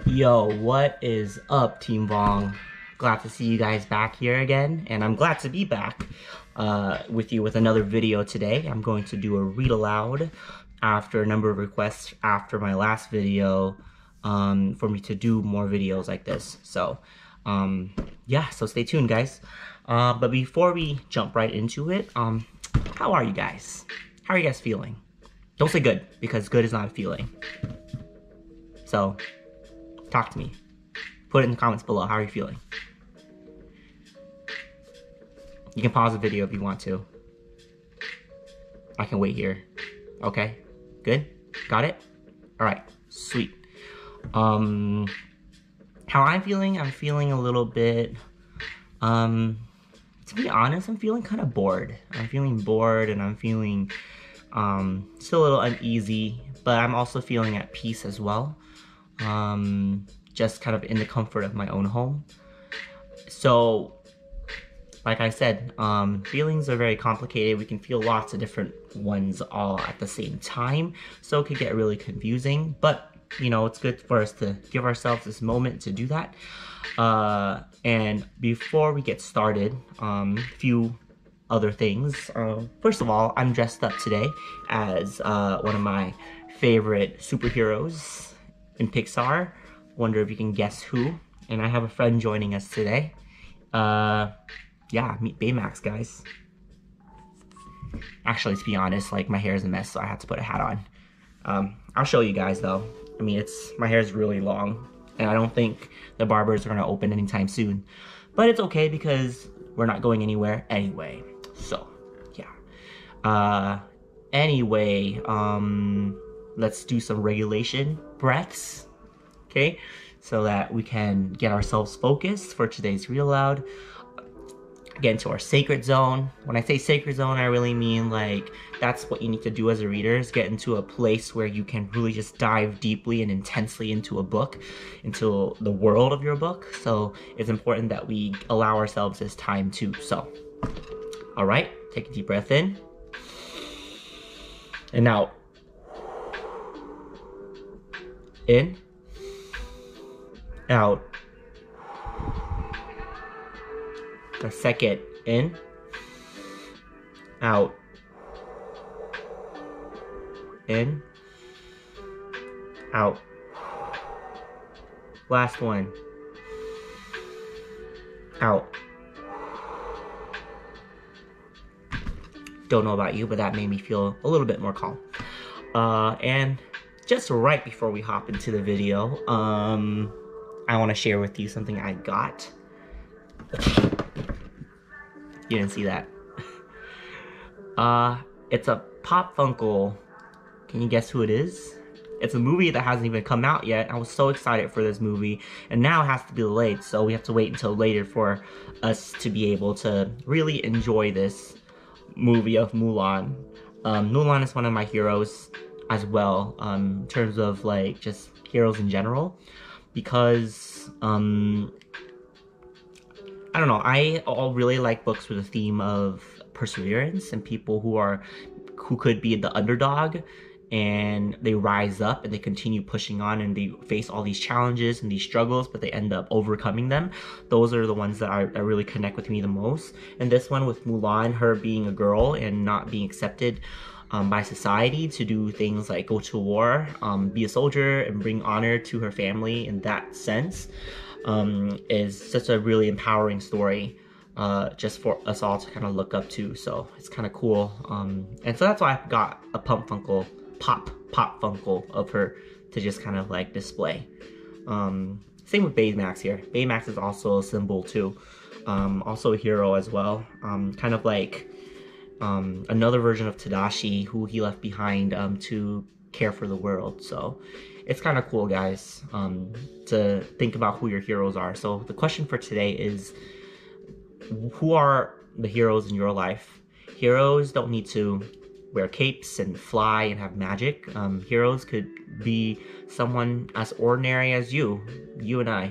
Yo, what is up, Team Vuong? Glad to see you guys back here again, and I'm glad to be back with you with another video today. I'm going to do a read aloud after a number of requests after my last video for me to do more videos like this. So, yeah, so stay tuned, guys. But before we jump right into it, how are you guys? How are you guys feeling? Don't say good, because good is not a feeling. So, talk to me. Put it in the comments below. How are you feeling? You can pause the video if you want to. I can wait here. Okay? Good? Got it? Alright. Sweet. How I'm feeling? I'm feeling a little bit, to be honest, I'm feeling kind of bored. I'm feeling bored and I'm feeling, still a little uneasy, but I'm also feeling at peace as well. Just kind of in the comfort of my own home. So, like I said, feelings are very complicated. We can feel lots of different ones all at the same time, so it could get really confusing, but you know, it's good for us to give ourselves this moment to do that. And before we get started, a few other things. First of all, I'm dressed up today as one of my favorite superheroes in Pixar. Wonder if you can guess who. And I have a friend joining us today. Yeah, meet Baymax, guys. Actually, to be honest, like, my hair is a mess, so I had to put a hat on. I'll show you guys, though. I mean, my hair is really long, and I don't think the barbers are gonna open anytime soon. But it's okay, because we're not going anywhere anyway. So, yeah. Anyway, let's do some regulation breaths. Okay, so that we can get ourselves focused for today's read aloud. Get into our sacred zone. When I say sacred zone, I really mean like that's what you need to do as a reader, is get into a place where you can really just dive deeply and intensely into a book, into the world of your book. So it's important that we allow ourselves this time too. So, all right, take a deep breath in and out. In, out. A second. In, out. In, out. Last one. Out. Don't know about you, but that made me feel a little bit more calm. And just right before we hop into the video, I want to share with you something I got. You didn't see that. It's a Pop Funko. Can you guess who it is? It's a movie that hasn't even come out yet. I was so excited for this movie, and now it has to be delayed, so we have to wait until later for us to be able to really enjoy this movie of Mulan. Mulan is one of my heroes as well, in terms of like just heroes in general, because I don't know, I really like books with a theme of perseverance and people who could be the underdog, and they rise up and they continue pushing on and they face all these challenges and these struggles, but they end up overcoming them. Those are the ones that I really connect with me the most. And this one with Mulan, her being a girl and not being accepted by society to do things like go to war, be a soldier, and bring honor to her family in that sense, is such a really empowering story, just for us all to kind of look up to. So it's kind of cool, and so that's why I got a Pop Funko of her to just kind of like display. Same with Baymax here. Baymax is also a symbol too, also a hero as well, kind of like another version of Tadashi, who he left behind to care for the world. So it's kind of cool, guys, to think about who your heroes are. So the question for today is, who are the heroes in your life? Heroes don't need to wear capes and fly and have magic. Heroes could be someone as ordinary as you and I.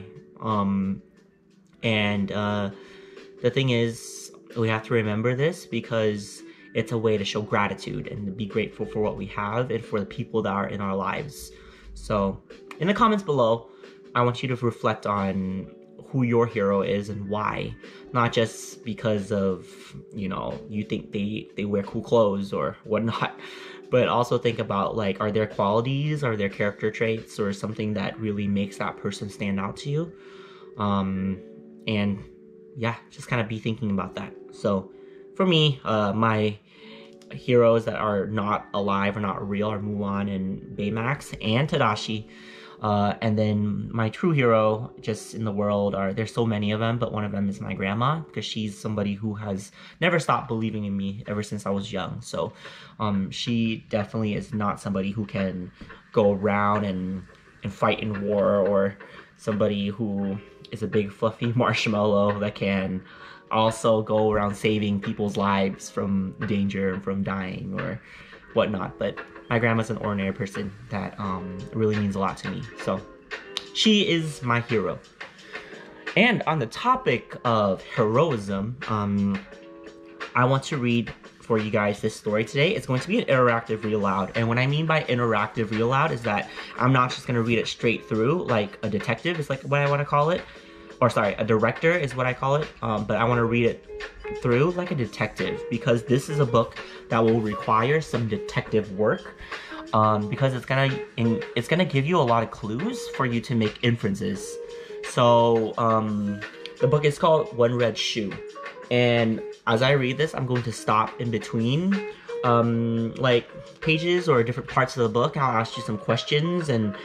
The thing is, we have to remember this, because it's a way to show gratitude and to be grateful for what we have and for the people that are in our lives. So in the comments below, I want you to reflect on who your hero is and why. Not just because of, you know, you think they wear cool clothes or whatnot, but also think about, like, are there qualities, are there character traits, or something that really makes that person stand out to you? And yeah, just kind of be thinking about that. So for me, my heroes that are not alive or not real are Mulan and Baymax and Tadashi. And then my true hero just in the world are, there's so many of them, but one of them is my grandma, because she's somebody who has never stopped believing in me ever since I was young. So she definitely is not somebody who can go around and fight in war, or somebody who is a big fluffy marshmallow that can also go around saving people's lives from danger and from dying or whatnot. But my grandma's an ordinary person that really means a lot to me. So she is my hero. And on the topic of heroism, I want to read for you guys this story today. It's going to be an interactive read aloud. And what I mean by interactive read aloud is that I'm not just going to read it straight through like a detective is like what I want to call it. Or sorry, a director is what I call it. But I want to read it through like a detective, because this is a book that will require some detective work. Because it's gonna give you a lot of clues for you to make inferences. So the book is called One Red Shoe, and as I read this, I'm going to stop in between like pages or different parts of the book. I'll ask you some questions and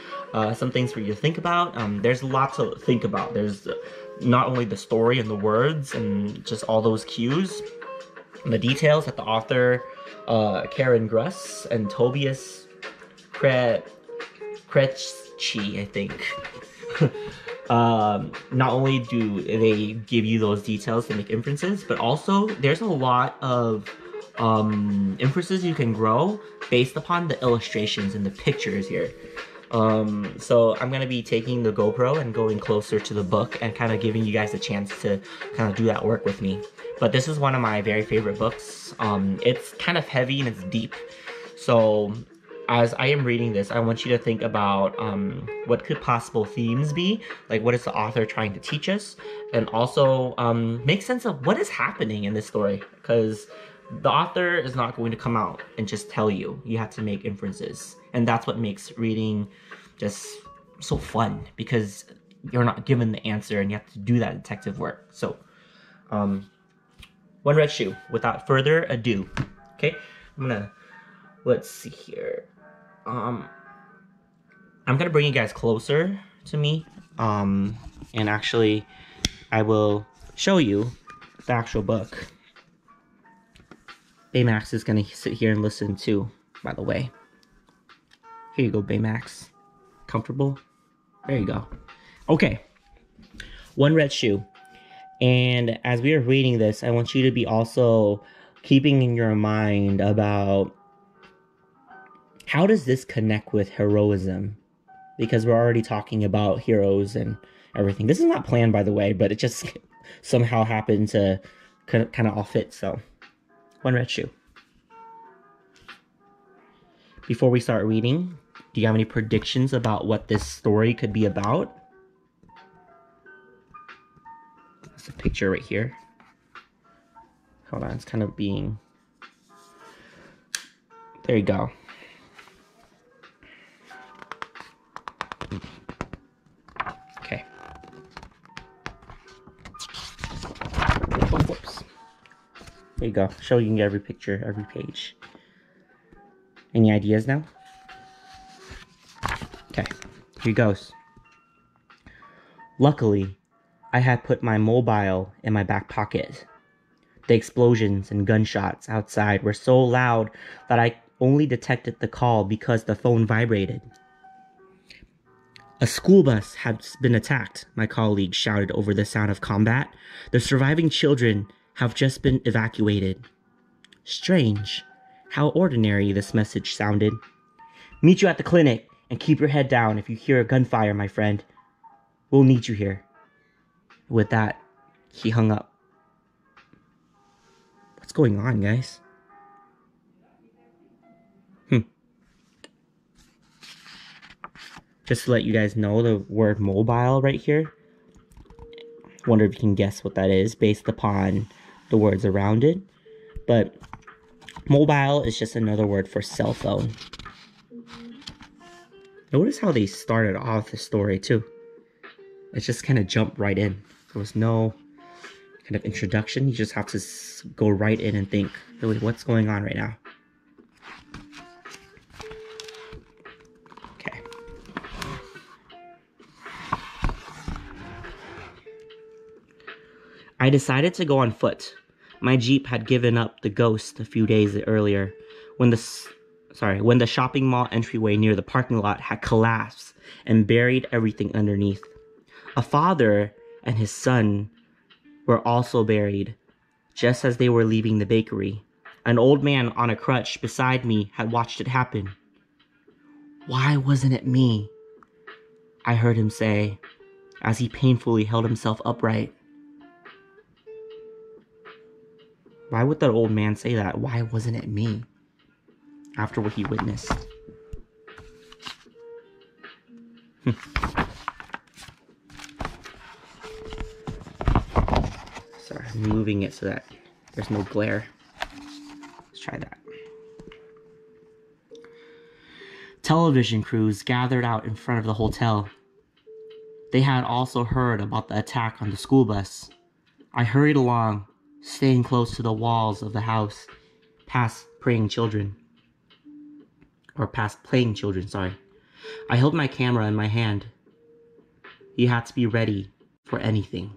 some things for you to think about. There's lots to think about. There's not only the story and the words and just all those cues and the details that the author Karen Gruss and Tobias Kretschy, I think. Not only do they give you those details to make inferences, but also there's a lot of inferences you can grow based upon the illustrations and the pictures here. So I'm gonna be taking the GoPro and going closer to the book and kind of giving you guys a chance to kind of do that work with me. But this is one of my very favorite books. It's kind of heavy and it's deep. So as I am reading this, I want you to think about what could possible themes be, like what is the author trying to teach us, and also make sense of what is happening in this story, because the author is not going to come out and just tell you. You have to make inferences, and that's what makes reading just so fun, because you're not given the answer and you have to do that detective work. So One Red Shoe, without further ado. Okay, let's see here. I'm gonna bring you guys closer to me, and actually I will show you the actual book. Baymax is gonna sit here and listen too, by the way. Here you go, Baymax. Comfortable? There you go. Okay, One Red Shoe. And as we are reading this, I want you to be also keeping in your mind about how does this connect with heroism? Because we're already talking about heroes and everything. This is not planned, by the way, but it just somehow happened to kind of all fit. So, One Red Shoe. Before we start reading, do you have any predictions about what this story could be about? That's a picture right here. Hold on, it's kind of being... There you go. Okay. Oh, whoops. There you go. Showing you every picture, every page. Any ideas now? Okay, here goes. Luckily, I had put my mobile in my back pocket. The explosions and gunshots outside were so loud that I only detected the call because the phone vibrated. A school bus had been attacked, my colleague shouted over the sound of combat. The surviving children have just been evacuated. Strange. How ordinary this message sounded. Meet you at the clinic and keep your head down if you hear a gunfire, my friend. We'll need you here. With that, he hung up. What's going on, guys? Just to let you guys know, the word mobile right here, wonder if you can guess what that is based upon the words around it. But mobile is just another word for cell phone. Notice how they started off the story too. It just kind of jumped right in. There was no kind of introduction. You just have to go right in and think, really, what's going on right now? Okay. I decided to go on foot. My Jeep had given up the ghost a few days earlier when the shopping mall entryway near the parking lot had collapsed and buried everything underneath. A father and his son were also buried, just as they were leaving the bakery. An old man on a crutch beside me had watched it happen. "Why wasn't it me?" I heard him say, as he painfully held himself upright. Why would that old man say that? Why wasn't it me? After what he witnessed. Sorry, I'm moving it so that there's no glare. Let's try that. Television crews gathered out in front of the hotel. They had also heard about the attack on the school bus. I hurried along, staying close to the walls of the house, past playing children, sorry. I held my camera in my hand. You had to be ready for anything.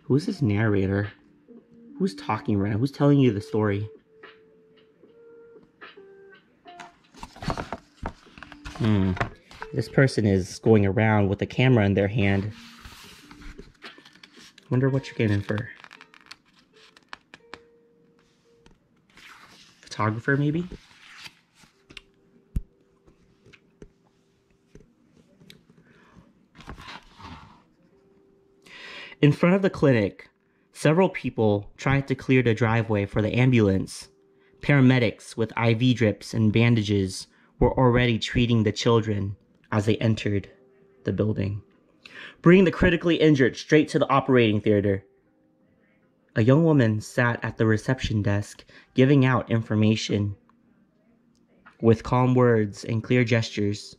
Who's this narrator? Who's talking right now? Who's telling you the story? This person is going around with a camera in their hand. Wonder what you're getting for. Photographer, maybe? In front of the clinic, several people tried to clear the driveway for the ambulance. Paramedics with IV drips and bandages were already treating the children as they entered the building, bringing the critically injured straight to the operating theater. A young woman sat at the reception desk, giving out information with calm words and clear gestures.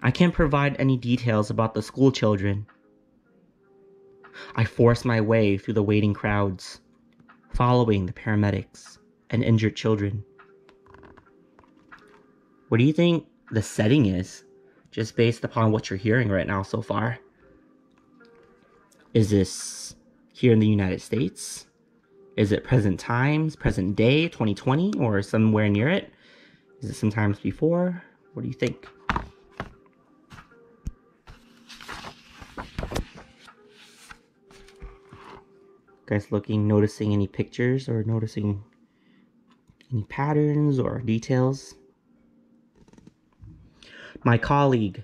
I can't provide any details about the school children. I forced my way through the waiting crowds, following the paramedics and injured children. What do you think the setting is, just based upon what you're hearing right now so far? Is this here in the United States? Is it present times, present day, 2020, or somewhere near it? Is it sometimes before? What do you think? Guys noticing any pictures or noticing any patterns or details? My colleague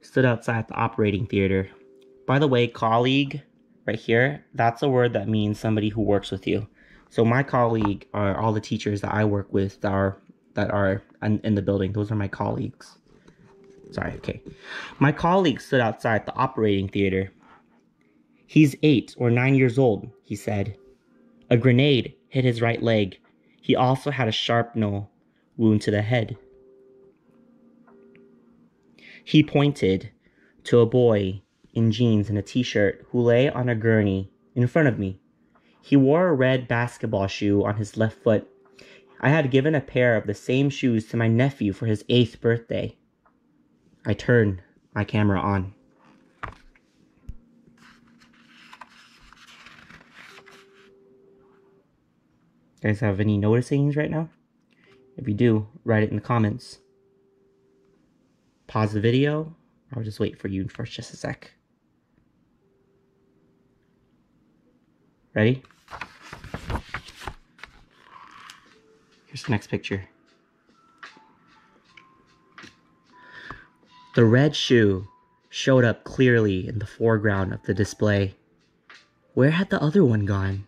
stood outside the operating theater. By the way, colleague, right here, that's a word that means somebody who works with you. So my colleague are all the teachers that I work with that are in the building. Those are my colleagues. Sorry, okay. My colleague stood outside the operating theater. "He's 8 or 9 years old," he said. A grenade hit his right leg. He also had a shrapnel wound to the head. He pointed to a boy in jeans and a t-shirt who lay on a gurney in front of me. He wore a red basketball shoe on his left foot. I had given a pair of the same shoes to my nephew for his 8th birthday. I turned my camera on. You guys have any noticings right now? If you do, write it in the comments. Pause the video. I'll just wait for you for just a sec. Ready? Here's the next picture. The red shoe showed up clearly in the foreground of the display. Where had the other one gone?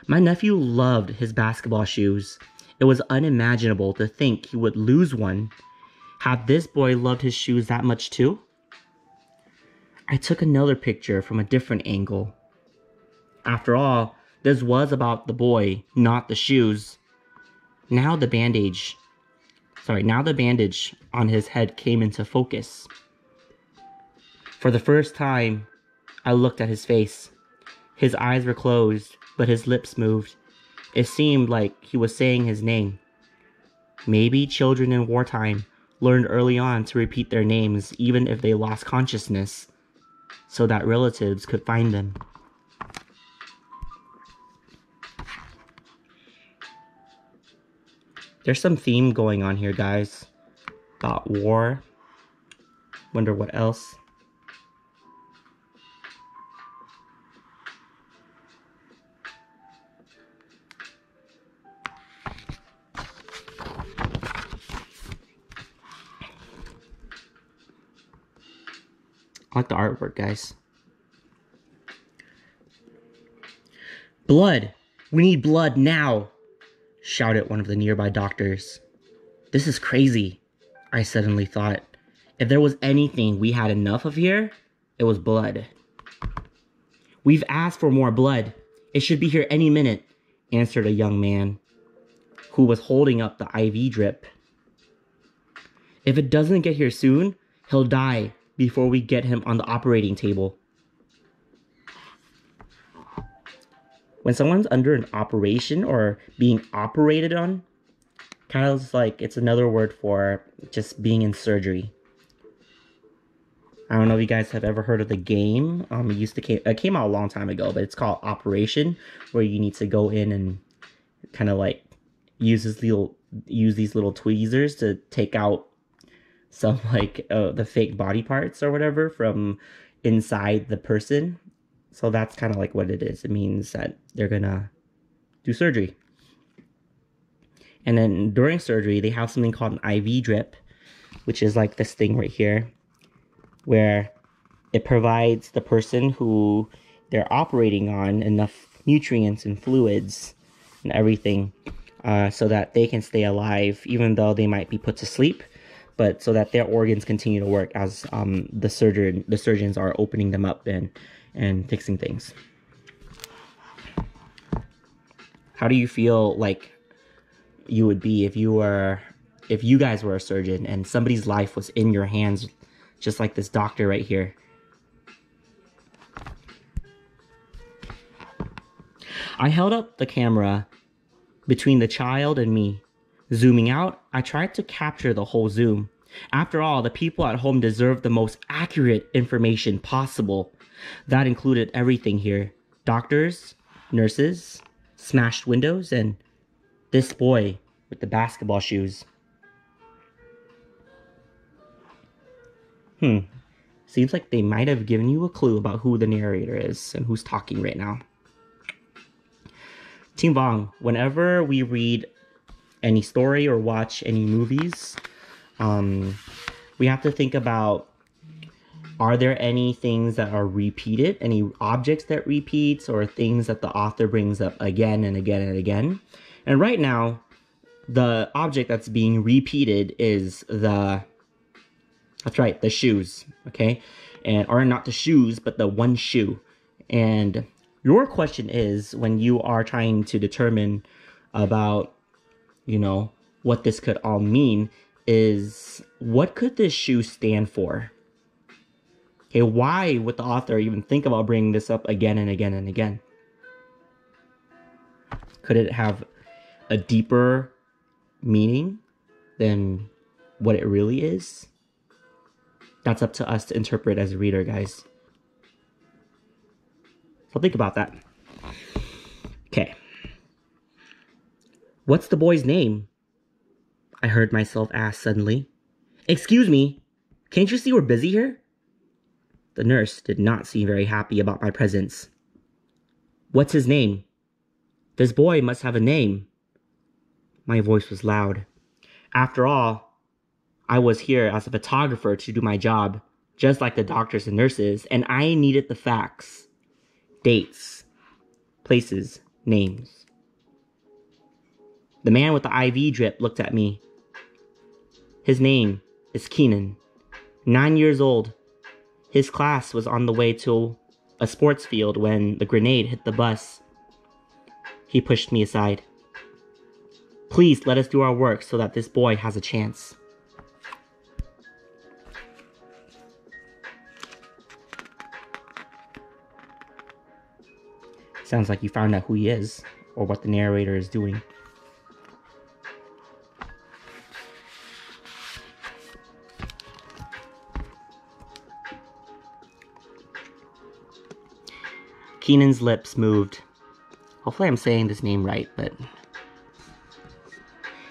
My nephew loved his basketball shoes. It was unimaginable to think he would lose one. Had this boy loved his shoes that much too? I took another picture from a different angle. After all, this was about the boy, not the shoes. Now the bandage on his head came into focus. For the first time, I looked at his face. His eyes were closed, but his lips moved. It seemed like he was saying his name. Maybe children in wartime learned early on to repeat their names even if they lost consciousness, so that relatives could find them. There's some theme going on here, guys, about war. Wonder what else. I like the artwork, guys. Blood! We need blood now! Shouted one of the nearby doctors. This is crazy, I suddenly thought. If there was anything we had enough of here, it was blood. We've asked for more blood. It should be here any minute, answered a young man who was holding up the IV drip. If it doesn't get here soon, he'll die before we get him on the operating table. When someone's under an operation or being operated on, kind of like it's another word for just being in surgery. I don't know if you guys have ever heard of the game. It came out a long time ago, but it's called Operation, where you need to go in and kind of like use these little tweezers to take out some like the fake body parts or whatever from inside the person. So that's kind of like what it is. It means that they're gonna do surgery. And then during surgery, they have something called an IV drip, which is like this thing right here, where it provides the person who they're operating on enough nutrients and fluids and everything so that they can stay alive, even though they might be put to sleep, but so that their organs continue to work as the surgeons are opening them up and fixing things. How do you feel like you would be if you guys were a surgeon and somebody's life was in your hands, just like this doctor right here? I held up the camera between the child and me. Zooming out, I tried to capture the whole zoom. After all, the people at home deserve the most accurate information possible. That included everything here. Doctors, nurses, smashed windows, and this boy with the basketball shoes. Seems like they might have given you a clue about who the narrator is and who's talking right now. Team Vuong, whenever we read any story or watch any movies, we have to think about, are there any things that are repeated, any objects that repeats, or things that the author brings up again and again and again? And right now, the object that's being repeated is that's right, the shoes, okay? Or not the shoes, but the one shoe. And your question is, when you are trying to determine about, what this could all mean, is what could this shoe stand for? Okay, why would the author even think about bringing this up again and again and again? Could it have a deeper meaning than what it really is? That's up to us to interpret as a reader, guys. So think about that. Okay. What's the boy's name? I heard myself ask suddenly. Excuse me, can't you see we're busy here? The nurse did not seem very happy about my presence. What's his name? This boy must have a name. My voice was loud. After all, I was here as a photographer to do my job, just like the doctors and nurses, and I needed the facts. Dates, places, names. The man with the IV drip looked at me. His name is Keenan, 9 years old. His class was on the way to a sports field when the grenade hit the bus. He pushed me aside. Please let us do our work so that this boy has a chance. Sounds like you found out who he is, or what the narrator is doing. Keenan's lips moved. Hopefully I'm saying this name right, but...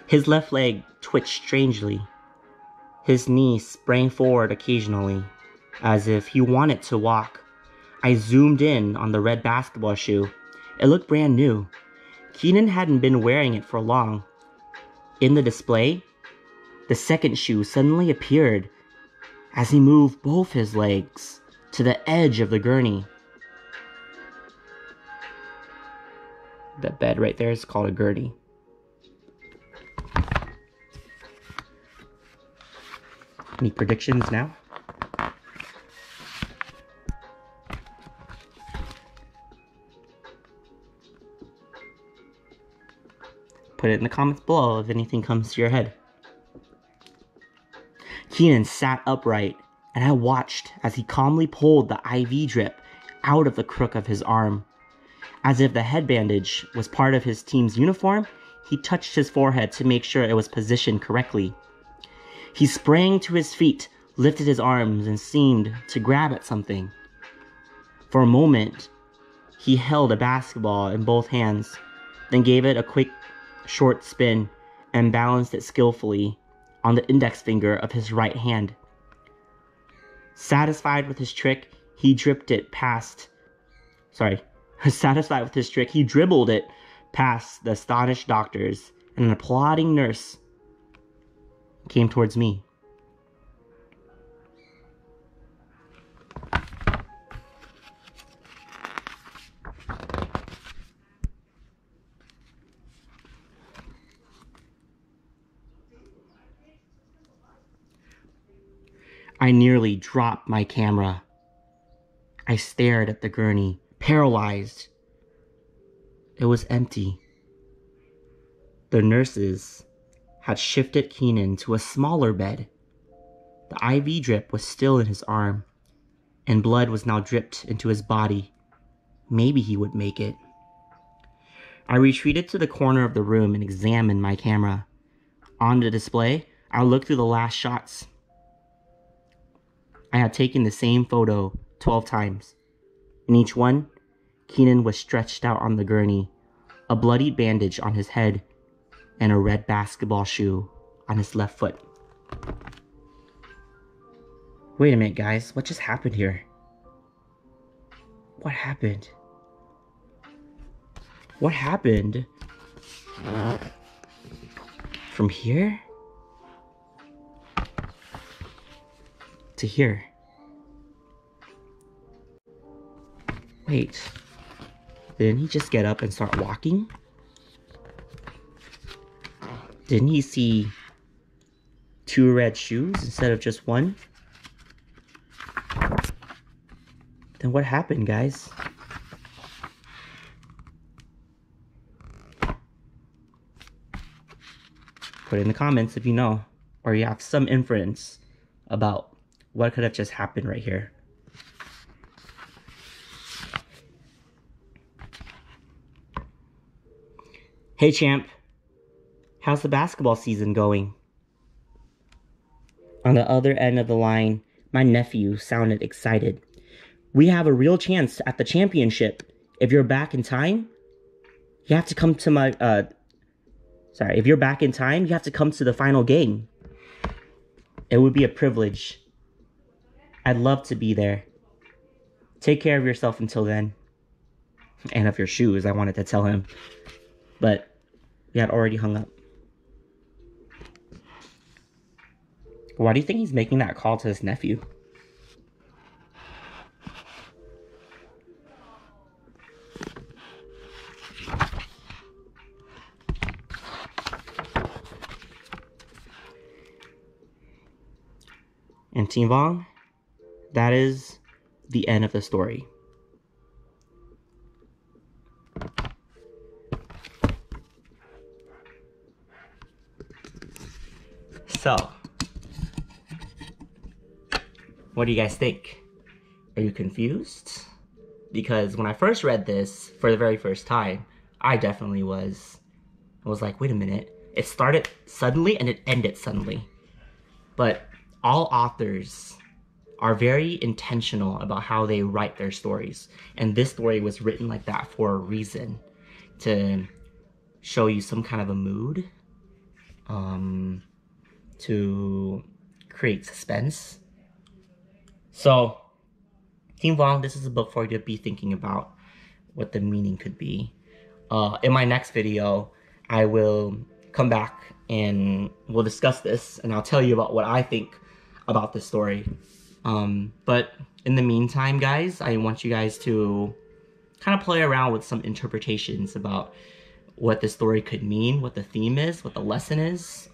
His left leg twitched strangely. His knee sprang forward occasionally, as if he wanted to walk. I zoomed in on the red basketball shoe. It looked brand new. Keenan hadn't been wearing it for long. In the display, the second shoe suddenly appeared as he moved both his legs to the edge of the gurney. That bed right there is called a gurney. Any predictions now? Put it in the comments below if anything comes to your head. Keenan sat upright, and I watched as he calmly pulled the IV drip out of the crook of his arm. As if the head bandage was part of his team's uniform, he touched his forehead to make sure it was positioned correctly. He sprang to his feet, lifted his arms, and seemed to grab at something. For a moment, he held a basketball in both hands, then gave it a quick, short spin and balanced it skillfully on the index finger of his right hand. Satisfied with his trick, he dribbled it past the astonished doctors, and an applauding nurse came towards me. I nearly dropped my camera. I stared at the gurney, paralyzed. It was empty. The nurses had shifted Keenan to a smaller bed. The IV drip was still in his arm, and blood was now dripped into his body. Maybe he would make it. I retreated to the corner of the room and examined my camera. On the display, I looked through the last shots. I had taken the same photo 12 times. In each one, Keenan was stretched out on the gurney, a bloodied bandage on his head, and a red basketball shoe on his left foot. Wait a minute, guys. What just happened here? What happened? What happened? From here? To here. Wait. Didn't he just get up and start walking? Didn't he see 2 red shoes instead of just 1? Then what happened, guys? Put it in the comments if you know, or you have some inference about what could have just happened right here. Hey champ, how's the basketball season going? On the other end of the line, my nephew sounded excited. We have a real chance at the championship. If you're back in time, you have to come to my, if you're back in time, you have to come to the final game. It would be a privilege. I'd love to be there. Take care of yourself until then. And of your shoes, I wanted to tell him. But we had already hung up. Why do you think he's making that call to his nephew? And Team Vuong, that is the end of the story. So, what do you guys think? Are you confused? Because when I first read this for the very first time, I definitely was. I was like, wait a minute. It started suddenly and it ended suddenly. But all authors are very intentional about how they write their stories. And this story was written like that for a reason. To show you some kind of a mood. To create suspense. So, Team Vuong, this is a book for you to be thinking about what the meaning could be. In my next video, I will come back and we'll discuss this, and I'll tell you about what I think about this story. But in the meantime, guys, I want you guys to kind of play around with some interpretations about what the story could mean, what the theme is, what the lesson is,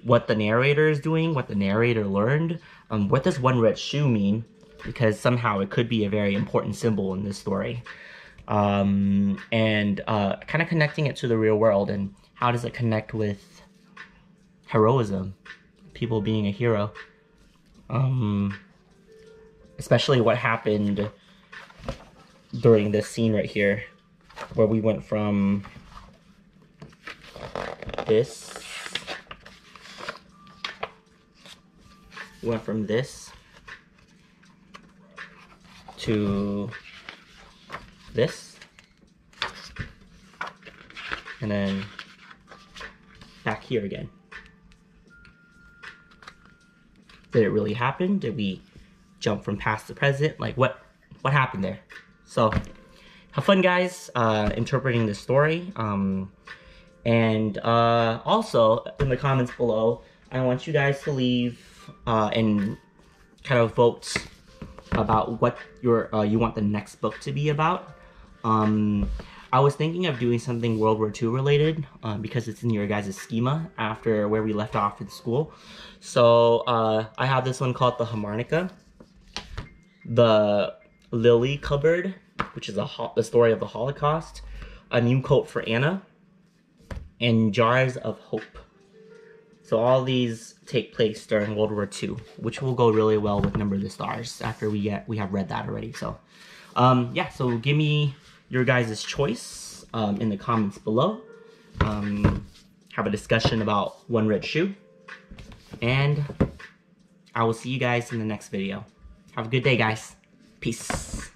what the narrator is doing, what the narrator learned, what does one red shoe mean, because somehow it could be a very important symbol in this story. And kind of connecting it to the real world, and how does it connect with heroism, people being a hero, especially what happened during this scene right here, where we went from this, to this, and then back here again. Did it really happen? Did we jump from past to present? Like, what happened there? So, have fun, guys, interpreting this story. And also, in the comments below, I want you guys to leave and kind of vote about what you want the next book to be about. I was thinking of doing something World War II related, because it's in your guys' schema after where we left off in school. So I have this one called The Harmonica, The Lily Cupboard, which is the story of the Holocaust, A New Coat for Anna, and Jars of Hope. So all these take place during World War II, which will go really well with Number of the Stars after we have read that already. So yeah, so give me your guys' choice in the comments below. Have a discussion about One Red Shoe, and I will see you guys in the next video. Have a good day, guys. Peace.